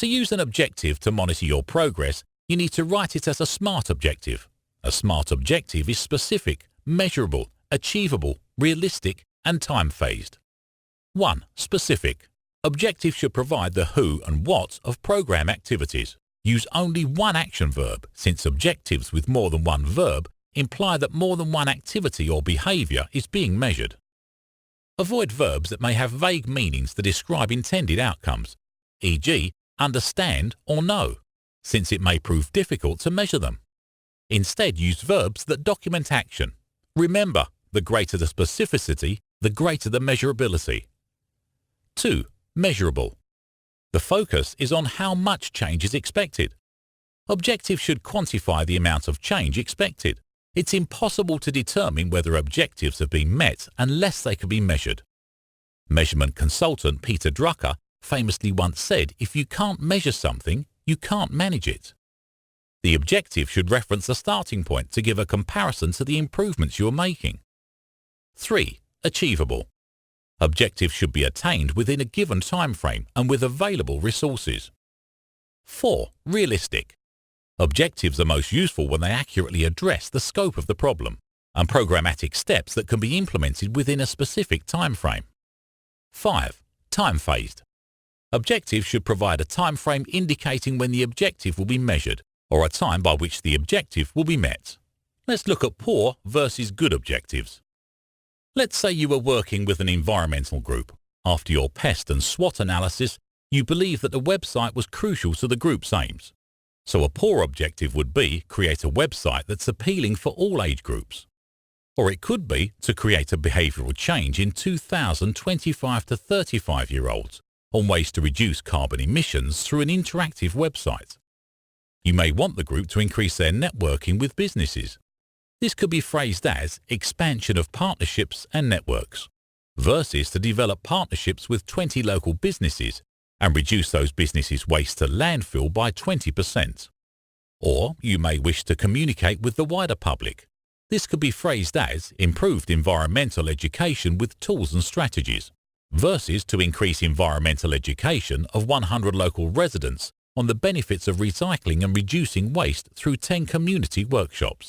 To use an objective to monitor your progress, you need to write it as a SMART objective. A SMART objective is specific, measurable, achievable, realistic, and time-phased. 1. Specific. Objective should provide the who and what of program activities. Use only one action verb, since objectives with more than one verb imply that more than one activity or behavior is being measured. Avoid verbs that may have vague meanings to describe intended outcomes, e.g., understand or know, since it may prove difficult to measure them. Instead, use verbs that document action. Remember, the greater the specificity, the greater the measurability. 2. Measurable. The focus is on how much change is expected. Objectives should quantify the amount of change expected. It's impossible to determine whether objectives have been met unless they can be measured. Measurement consultant Peter Drucker famously once said, "If you can't measure something, you can't manage it." The objective should reference a starting point to give a comparison to the improvements you are making. 3. Achievable. Objectives should be attained within a given time frame and with available resources. 4. Realistic. Objectives are most useful when they accurately address the scope of the problem and programmatic steps that can be implemented within a specific time frame. 5. Time-phased. Objectives should provide a time frame indicating when the objective will be measured or a time by which the objective will be met. Let's look at poor versus good objectives. Let's say you are working with an environmental group. After your pest and SWOT analysis, you believe that the website was crucial to the group's aims. So a poor objective would be create a website that's appealing for all age groups. Or it could be to create a behavioral change in 2025 to 35-year-olds on ways to reduce carbon emissions through an interactive website. You may want the group to increase their networking with businesses. This could be phrased as expansion of partnerships and networks, versus to develop partnerships with 20 local businesses and reduce those businesses' waste to landfill by 20%. Or you may wish to communicate with the wider public. This could be phrased as improved environmental education with tools and strategies, versus to increase environmental education of 100 local residents on the benefits of recycling and reducing waste through 10 community workshops.